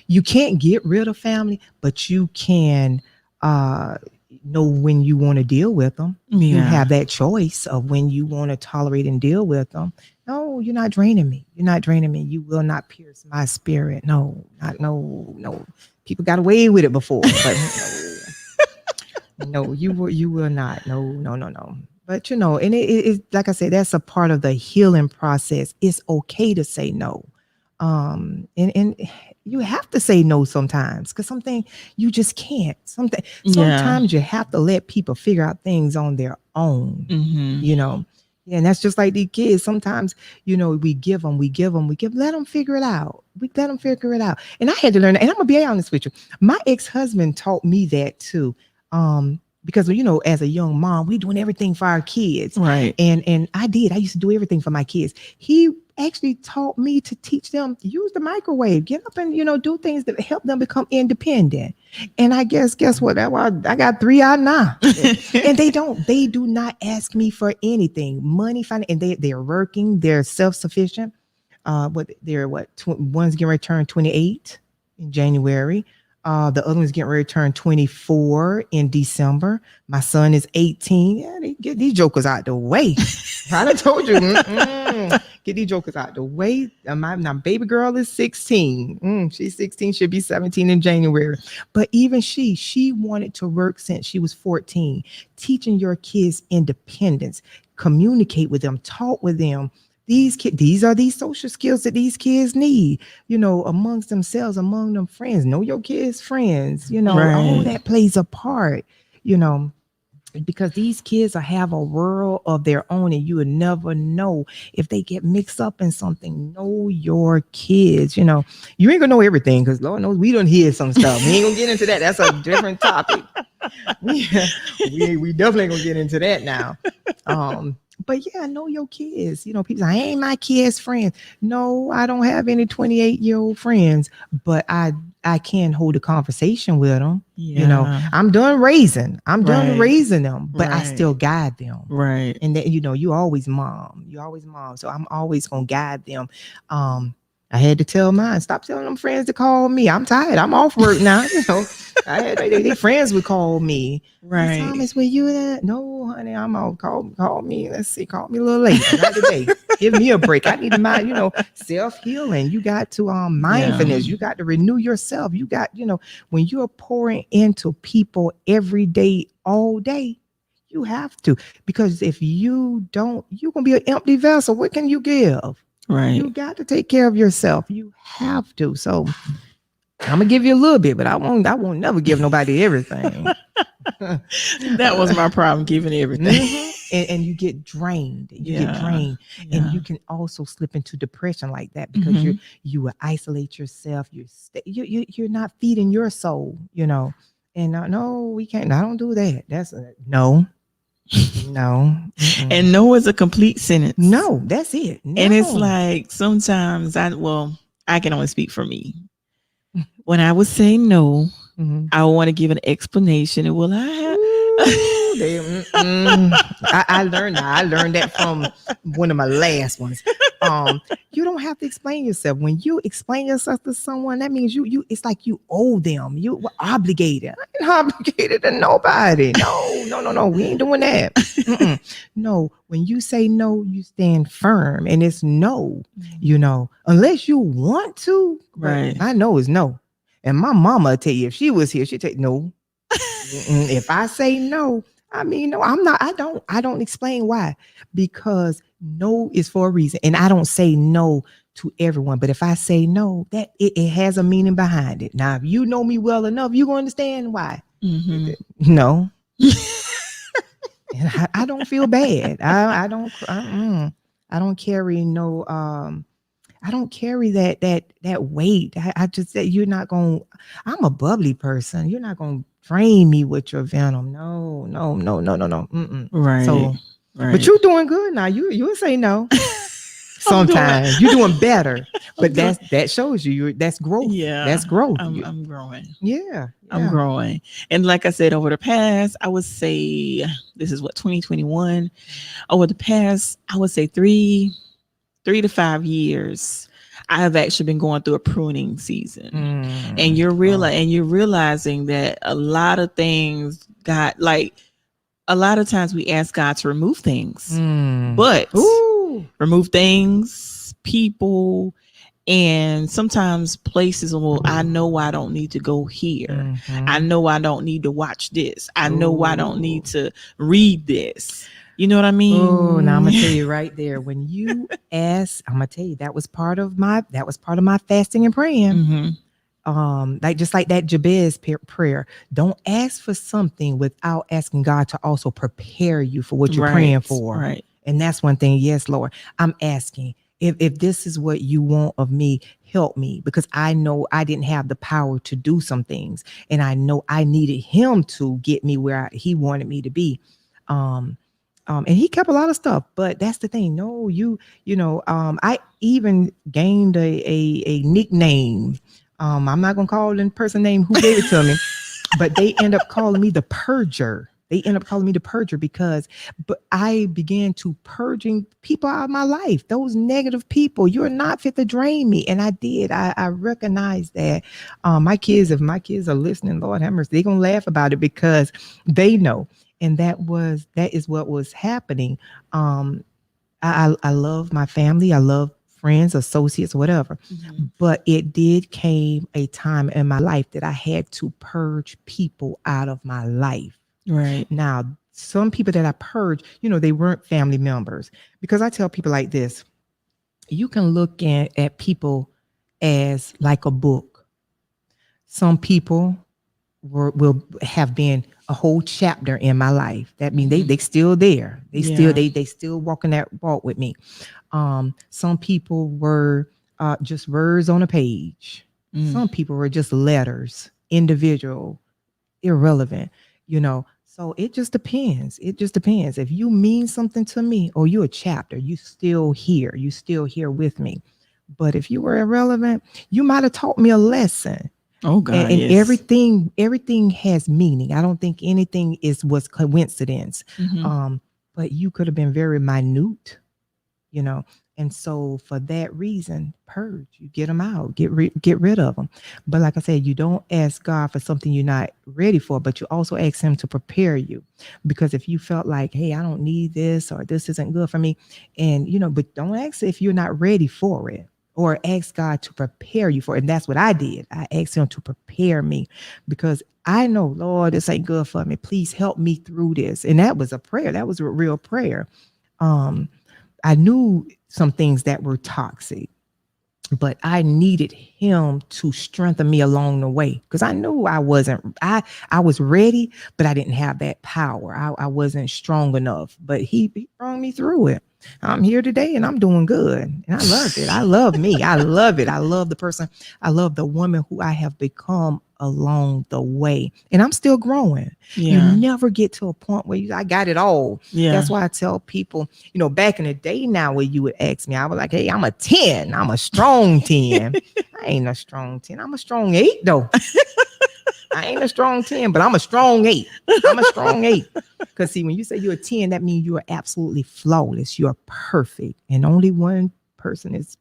You can't get rid of family, but you can know when you want to deal with them. Yeah. You have that choice of when you want to tolerate and deal with them. No, no, you're not draining me. You're not draining me. You will not pierce my spirit. No, not no. People got away with it before, but no, you will not. No, no, no, no. But and it like I said, that's a part of the healing process. It's okay to say no. And you have to say no sometimes because something you just can't. Sometimes you have to let people figure out things on their own. Yeah, and that's just like these kids. Sometimes, we give them, let them figure it out. We let them figure it out. And I had to learn that. And I'm gonna be honest with you. My ex-husband taught me that too. Because as a young mom, we doing everything for our kids. Right. And I used to do everything for my kids. He actually taught me to teach them to use the microwave, get up and do things that help them become independent. And I guess what? That's why I got 3 out now. And they do not ask me for anything, money, finance, and they're working, they're self-sufficient. One's getting ready to turn 28 in January. The other one's getting ready to turn 24 in December. My son is 18. Yeah, they get these jokers out the way. I done told you. Get these jokers out the way. My baby girl is 16. She's 16. She'll be 17 in January. But even she wanted to work since she was 14. Teaching your kids independence, communicate with them, talk with them. These are these social skills that these kids need, amongst themselves, among them friends. Know your kids' friends, Right. all that plays a part, because these kids have a world of their own and you would never know if they get mixed up in something. Know your kids, you ain't gonna know everything because Lord knows we don't hear some stuff. We ain't gonna get into that. That's a different topic. We definitely gonna get into that now. But yeah, know your kids. People say, I ain't my kids' friends. No, I don't have any 28-year-old friends, but I can hold a conversation with them. Yeah. I'm done raising. Right. raising them, but I Right. still guide them. Right. And that, you always mom. So I'm always gonna guide them. I had to tell mine, stop telling them friends to call me. I'm tired. I'm off work now. I had they friends would call me. Right. Thomas, were you there? No, honey, I'm out. Call me. Let's see. Call me a little later. Not today. Give me a break. I need to mind, self-healing. You got to mindfulness. You got to renew yourself. You got, when you're pouring into people every day, all day, you have to. Because if you don't, you're gonna be an empty vessel. What can you give? Right. You got to take care of yourself. You have to. So I'm gonna give you a little bit, but I won't never give nobody everything. That was my problem, giving everything. And you get drained. And you can also slip into depression like that because you will isolate yourself. You're not feeding your soul, And no, we can't. I don't do that. That's no. And no is a complete sentence. No, that's it. No. And it's like sometimes I can only speak for me. When I would say no, I want to give an explanation. And I have I learned that from one of my last ones. You don't have to explain yourself. When you explain yourself to someone, that means you it's like you owe them. You were obligated. I ain't obligated to nobody. No. We ain't doing that. No, when you say no, you stand firm, and it's no. Unless you want to. Right. I know it's no. And my mama will tell you, if she was here, she'd take no. If I say no, I mean, no, I'm not. I don't explain why, because no is for a reason. And I don't say no to everyone. But if I say no, that it has a meaning behind it. Now, if you know me well enough, you're going to understand why. No. And I don't feel bad. I don't carry no, I don't carry that weight. I just said, I'm a bubbly person. You're not going to drain me with your venom. No. Right. So, right. But you're doing good now. You would say no. Sometimes you're doing better, but that shows you that's growth. Yeah, that's growth. I'm growing. Yeah, I'm growing. And like I said, over the past, I would say this is 2021. Over the past, I would say 3 to 5 years, I have actually been going through a pruning season. And you're realizing that a lot of things a lot of times we ask God to remove things, but remove things, people, and sometimes places. Well, I know I don't need to go here. I know I don't need to watch this. I know I don't need to read this. You know what I mean? Oh, now I'm gonna tell you right there. When you ask, I'm gonna tell you that was part of my fasting and praying. Like just like that Jabez prayer. Don't ask for something without asking God to also prepare you for what you're praying for. Right. And that's one thing. Yes, Lord, I'm asking if this is what you want of me, help me, because I know I didn't have the power to do some things, and I know I needed Him to get me where He wanted me to be. And he kept a lot of stuff, but that's the thing. No, I even gained a nickname. I'm not gonna call the person name who gave it to me, but they end up calling me the purger. Because but I began to purging people out of my life. Those negative people, you're not fit to drain me. And I did. I recognize that. My kids, if my kids are listening, Lord have mercy, they're gonna laugh about it because they know. And that is what was happening. I love my family. I love friends, associates, whatever. But it did came a time in my life that I had to purge people out of my life. Right. Now, some people that I purged, they weren't family members. Because I tell people like this, you can look at people as like a book. Some people will have been a whole chapter in my life. That means they still there. They still walking that walk with me. Some people were just words on a page. Some people were just letters, individual, irrelevant, So it just depends. If you mean something to me or you're a chapter, you still here. You still here with me. But if you were irrelevant, you might have taught me a lesson. Oh God, and yes. everything has meaning. I don't think anything was coincidence. But you could have been very minute, And so for that reason, purge, you get them out, get rid of them. But like I said, you don't ask God for something you're not ready for, but you also ask Him to prepare you. Because if you felt like, hey, I don't need this, or this isn't good for me, and but don't ask if you're not ready for it, or ask God to prepare you for it. And that's what I did. I asked Him to prepare me, because I know, Lord, this ain't good for me. Please help me through this. And that was a prayer. That was a real prayer. I knew some things that were toxic, but I needed Him to strengthen me along the way, because I knew I wasn't. I was ready, but I didn't have that power. I wasn't strong enough. But He brought me through it. I'm here today and I'm doing good. And I love it. I love me. I love it. I love the person. I love the woman who I have become along the way. And I'm still growing. Yeah. You never get to a point where I got it all. Yeah. That's why I tell people, back in the day now, where you would ask me, I was like, hey, I'm a 10. I'm a strong 10. I ain't a strong 10. I'm a strong 8 though. I ain't a strong 10, but I'm a strong 8. I'm a strong 8. Because see, when you say you're a 10, that means you are absolutely flawless. You're perfect. And only one person is,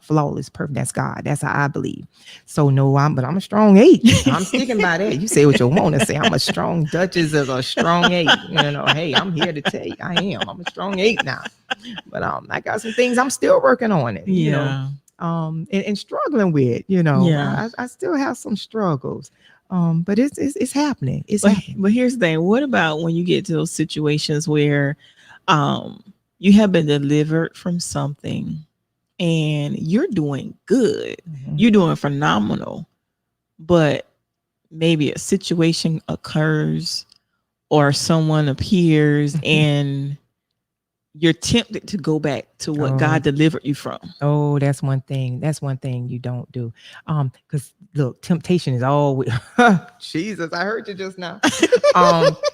flawless, perfect. That's God. That's how I believe. So no, I'm a strong 8. I'm sticking by that. You say what you want to say. I'm a strong Dutchess of a strong 8. Hey, I'm here to tell you I am. I'm a strong 8 now. But I got some things I'm still working on it. And struggling with, I still have some struggles. But it's happening. Happening. But here's the thing. What about when you get to those situations where you have been delivered from something and you're doing good, you're doing phenomenal, but maybe a situation occurs or someone appears and you're tempted to go back to what God delivered you from. Oh, that's one thing. That's one thing you don't do. Because look, temptation is always Jesus, I heard you just now.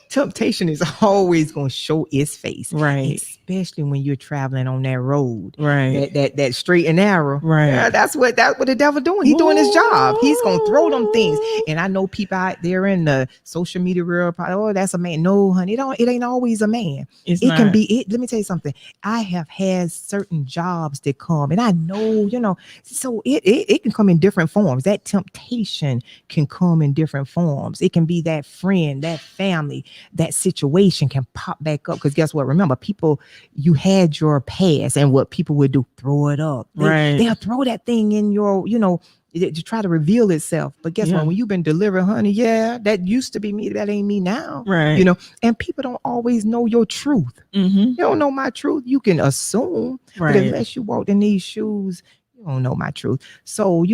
Temptation is always going to show its face. Right. Especially when you're traveling on that road. Right. That straight and narrow. Right. Yeah, that's what the devil doing. He's doing his job. He's gonna throw them things. And I know people out there in the social media world, probably, that's a man. No, honey, it ain't always a man. It can be. Let me tell you something. I have had certain jobs that come, and I know, so it can come in different forms. That temptation can come in different forms. It can be that friend, that family, that situation can pop back up. Because guess what? Remember, people you had your past, and what people would do, throw it up. Right. They'll throw that thing in your, to try to reveal itself. But guess Yeah. what? When you've been delivered, honey, yeah, that used to be me. That ain't me now. Right. And people don't always know your truth. Mm-hmm. You don't know my truth. You can assume, but Right. unless you walked in these shoes, you don't know my truth. So,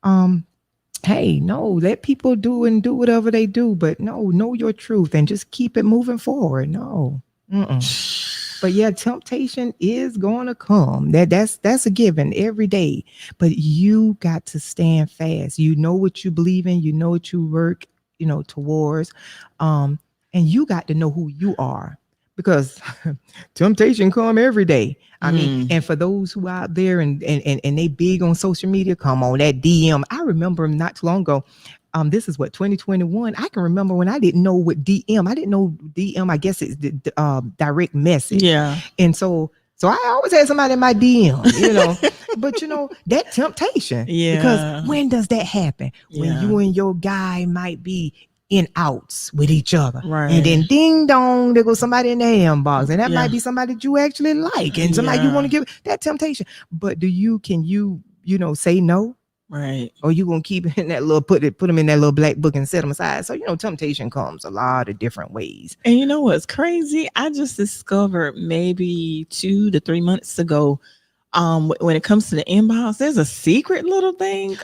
um, hey, no, let people do whatever they do, but no, know your truth and just keep it moving forward. No. Mm-mm. But yeah, temptation is going to come. That's a given every day. But you got to stand fast. You know what you believe in. You know what you work, towards. And you got to know who you are, because temptation come every day. I mean, and for those who out there and they big on social media, come on, that DM. I remember not too long ago. This is what, 2021. I can remember when I didn't know what DM. I didn't know DM. I guess it's the direct message. Yeah. And so I always had somebody in my DM, but that temptation. Yeah. Because when does that happen? When Yeah. you and your guy might be in outs with each other. Right. And then ding dong, there goes somebody in the inbox. And that Yeah. might be somebody that you actually like and somebody you want to give that temptation. But can you say no? Right. Or you gonna keep in that little put them in that little black book and set them aside. So temptation comes a lot of different ways. And you know what's crazy? I just discovered maybe 2 to 3 months ago, when it comes to the inbox, there's a secret little thing.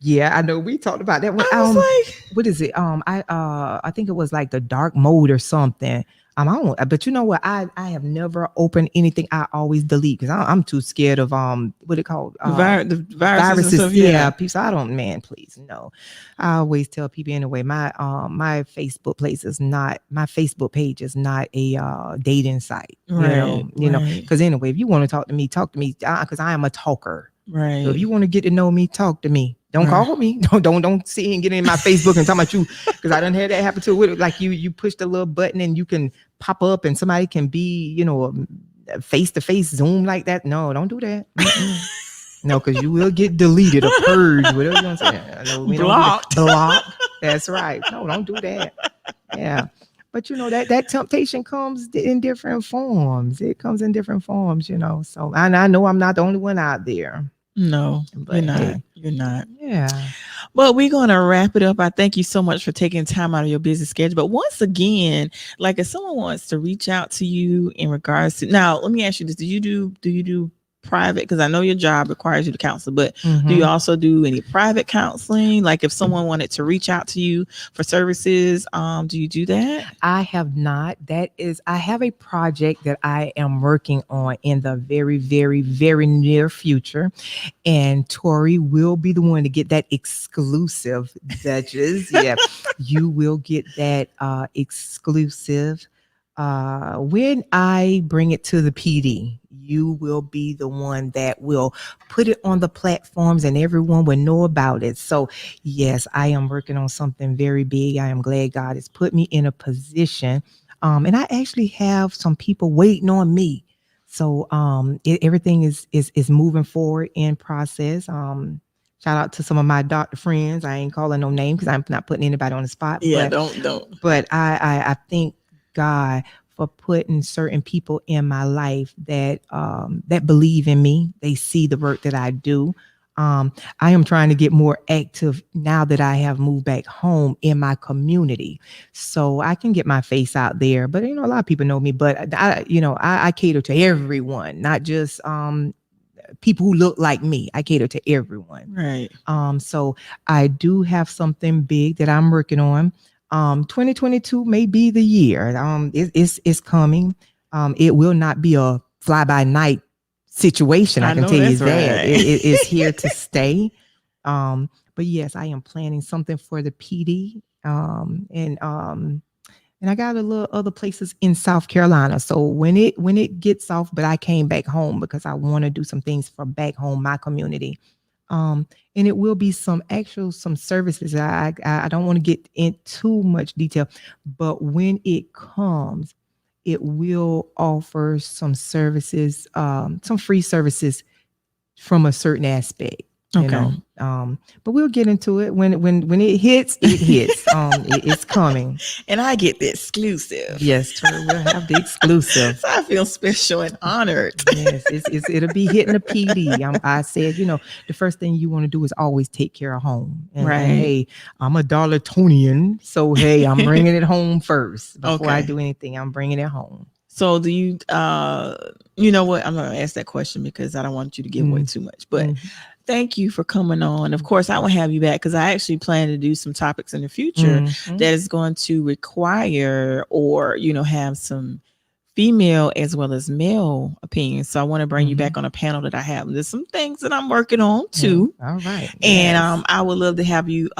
Yeah, I know. We talked about that one. I was like, what is it? I think it was like the dark mode or something. I don't. But you know what? I have never opened anything. I always delete because I'm too scared of what it called the viruses and stuff, Yeah, people. So I don't. Man, please no. I always tell people anyway. My Facebook page is not a dating site. Right, Because anyway, if you want to talk to me because I am a talker. right. So if you want to get to know me, talk to me. Don't call me. Don't sit and get in my Facebook and talk about you, because I done had that happen too. Like you push the little button and you can pop up and somebody can be, face to face Zoom like that. No, don't do that. No, because you will get deleted or purged, whatever you want to say. No, we Blocked. Don't do that. Blocked. That's right. No, don't do that. Yeah. But that temptation comes in different forms. It comes in different forms, So I know I'm not the only one out there. No, But you're not. hey, You're not. Yeah. Well, we're going to wrap it up. I thank you so much for taking time out of your busy schedule. But once again, like if someone wants to reach out to you in regards to, now, let me ask you this. Do you do private? Because I know your job requires you to counsel, but do you also do any private counseling? Like if someone wanted to reach out to you for services, do you do that? I have not. I have a project that I am working on in the very, very, very near future. And Tori will be the one to get that exclusive, Dutchess. Yeah, you will get that exclusive. When I bring it to the PD, you will be the one that will put it on the platforms and everyone will know about it. So yes, I am working on something very big. I am glad God has put me in a position. And I actually have some people waiting on me. So everything is moving forward in process. Shout out to some of my doctor friends. I ain't calling no name because I'm not putting anybody on the spot. Yeah, but, don't. But I thank God for putting certain people in my life that believe in me. They see the work that I do. I am trying to get more active now that I have moved back home in my community, so I can get my face out there. But a lot of people know me. But I cater to everyone, not just people who look like me. I cater to everyone. Right. So I do have something big that I'm working on. 2022 may be the year. It's coming. It will not be a fly by night situation. I can tell you that. Right. It's here to stay. But yes, I am planning something for the PD. And I got a little other places in South Carolina. So when it gets off, but I came back home because I want to do some things for back home, my community. And it will be some services. I don't want to get in too much detail, but when it comes, it will offer some services, some free services from a certain aspect. You Okay. know, but we'll get into it when it hits. It hits. It's coming. And I get the exclusive. Yes, Tori, we'll have the exclusive. So I feel special and honored. Yes, it'll be hitting the PD. I said, the first thing you want to do is always take care of home. And Right. hey, I'm a Darlatonian, so hey, I'm bringing it home first before I Okay. do anything. I'm bringing it home. So do you, you know what? I'm going to ask that question because I don't want you to give away too much. But thank you for coming on. Of course, I will have you back because I actually plan to do some topics in the future that is going to require or, have some female as well as male opinions. So I want to bring you back on a panel that I have. There's some things that I'm working on too. All right. And I would love to have you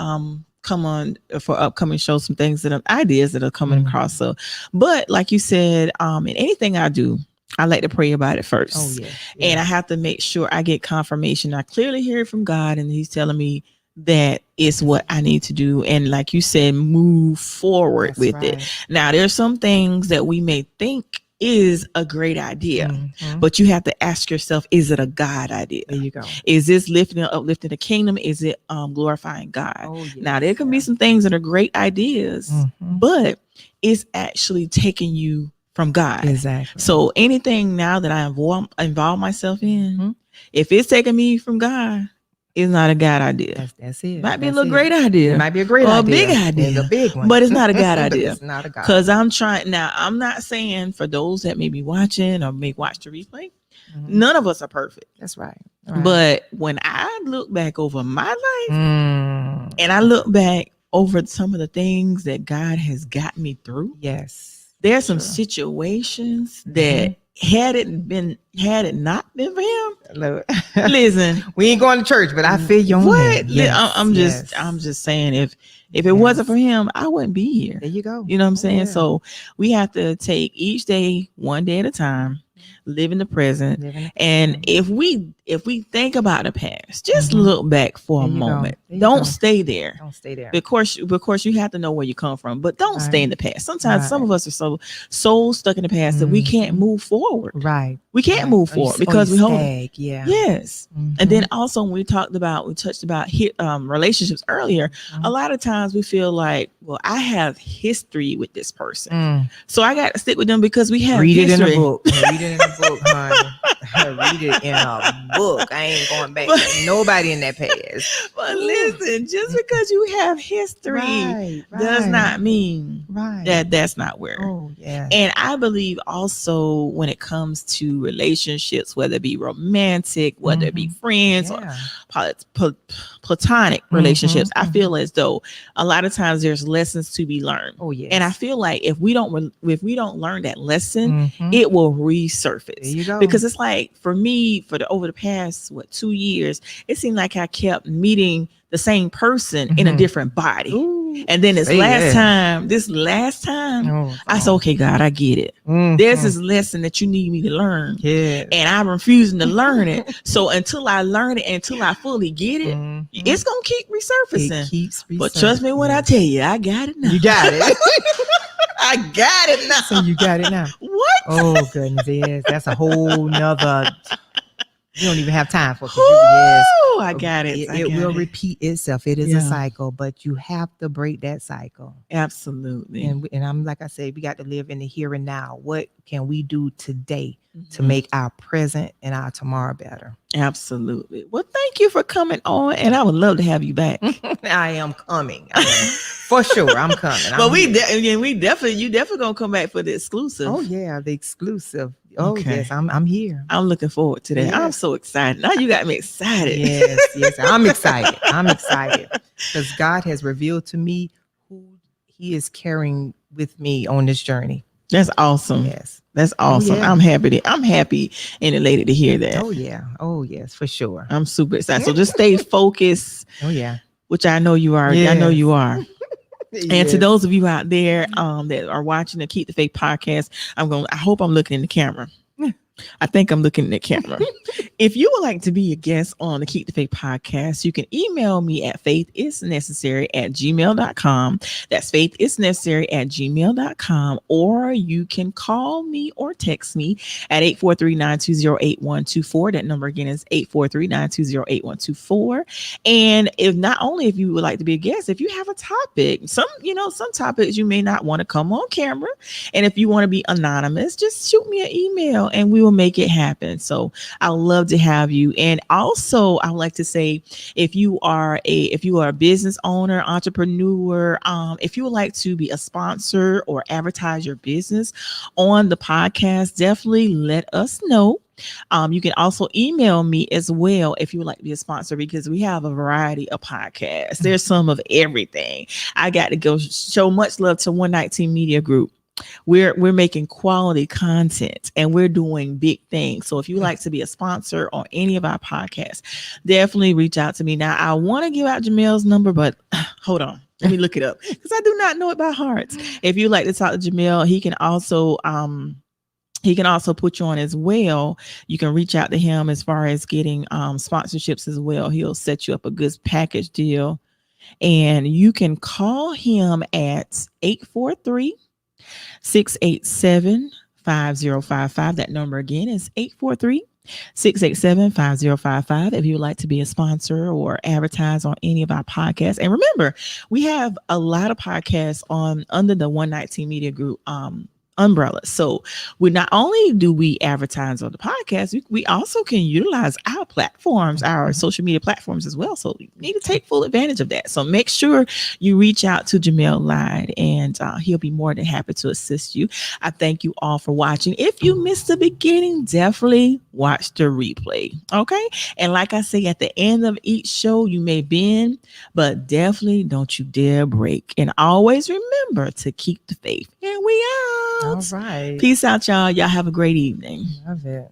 come on for upcoming shows, some things that are ideas that are coming across. So, but like you said, in anything I do, I like to pray about it first. Oh, yeah. And I have to make sure I get confirmation. I clearly hear it from God and he's telling me that it's what I need to do. And like you said, move forward with it. Now, there's some things that we may think is a great idea, but you have to ask yourself, is it a God idea? There you go. Is this uplifting the kingdom? Is it glorifying God? Oh, yes. Now, there can be some things that are great ideas, but it's actually taking you from God. Exactly. So anything now that I involve myself in, if it's taking me from God, it's not a God idea. That's it. Might be a little great idea. It might be a great idea. A big idea. It's a big one. But it's not a God idea. It's not a God. Because I'm trying. Now, I'm not saying for those that may be watching or may watch the replay, none of us are perfect. That's right. But when I look back over my life and I look back over some of the things that God has got me through. Yes. There's some situations that had it not been for him, listen, we ain't going to church, but I feel your hand. Yes, I'm just saying if it wasn't for him, I wouldn't be here. There you go. You know what I'm saying? So we have to take each day one day at a time, live in the present. And if we think about the past, just look back for a moment. Don't stay there. Don't stay there. Because you have to know where you come from, but don't stay in the past. Sometimes some of us are so stuck in the past that we can't move forward. Right. We can't move forward because we hold. Yeah. Yes. And then also when we touched about relationships earlier, a lot of times we feel like, well, I have history with this person. So I got to stick with them because we have history. Read it in a book. Read it in a book, honey. Read it in a book. I ain't going back to nobody in that past. But listen, just because you have history does not mean that that's not where. Oh, yeah. And I believe also when it comes to relationships, whether it be romantic, whether it be friends or platonic relationships, I feel as though a lot of times there's lessons to be learned. Oh, yes. And I feel like if we don't learn that lesson, it will resurface. There you go. Because it's like for me, over the past 2 years, it seemed like I kept meeting the same person in a different body. Ooh, and then this last time, I said, okay, God, I get it. There's this lesson that you need me to learn. Yeah. And I'm refusing to learn it. So until I learn it, until I fully get it, it's going to keep resurfacing. It keeps resurfacing. But trust me when I tell you, I got it now. You got it. I got it now. So you got it now. What? Oh, goodness. Yes. That's a whole nother... You don't even have time for it. Yes. I got it. It will repeat itself. It is a cycle, but you have to break that cycle. Absolutely. And I'm like I said, we got to live in the here and now. What can we do today to make our present and our tomorrow better? Absolutely. Well, thank you for coming on, and I would love to have you back. I am coming. For sure, I'm coming. But you definitely gonna come back for the exclusive. Oh yeah, the exclusive. Oh yes, I'm here. I'm looking forward to that. Yes. I'm so excited. Now you got me excited. Yes, I'm excited. I'm excited because God has revealed to me who He is carrying with me on this journey. That's awesome. Yes, that's awesome. Oh, yeah. I'm happy and elated to hear that. Oh yeah. Oh yes, for sure. I'm super excited. So just stay focused. Oh yeah. Which I know you are. Yes. I know you are. Yes. And to those of you out there that are watching the Keep the Faith podcast, I hope I'm looking in the camera. I think I'm looking at the camera. If you would like to be a guest on the Keep the Faith podcast, you can email me at faithisnecessary@gmail.com. That's faithisnecessary@gmail.com. Or you can call me or text me at 843-920-8124. That number again is 843-920-8124. And if you would like to be a guest, if you have a topic, some topics you may not want to come on camera. And if you want to be anonymous, just shoot me an email and we will make it happen. So I love to have you. And also, I would like to say, if you are a business owner, entrepreneur, if you would like to be a sponsor or advertise your business on the podcast, definitely let us know. You can also email me as well if you would like to be a sponsor, because we have a variety of podcasts. There's some of everything. I got to go show much love to 119 Media Group. We're making quality content and we're doing big things. So if you like to be a sponsor on any of our podcasts, definitely reach out to me. Now, I want to give out Jamel's number, but hold on. Let me look it up because I do not know it by heart. If you like to talk to Jamel, he can also put you on as well. You can reach out to him as far as getting sponsorships as well. He'll set you up a good package deal. And you can call him at 843-687-5055. That number again is 843-687-5055 if you would like to be a sponsor or advertise on any of our podcasts. And remember, we have a lot of podcasts under the 119 Media Group umbrella. So we not only do we advertise on the podcast, we also can utilize our platforms, our social media platforms as well. So you need to take full advantage of that. So make sure you reach out to Jamel Lyde and he'll be more than happy to assist you. I thank you all for watching. If you missed the beginning, definitely watch the replay. Okay. And like I say, at the end of each show, you may bend, but definitely don't you dare break. And always remember to keep the faith. And we out. All right. Peace out, y'all. Y'all have a great evening. Love it.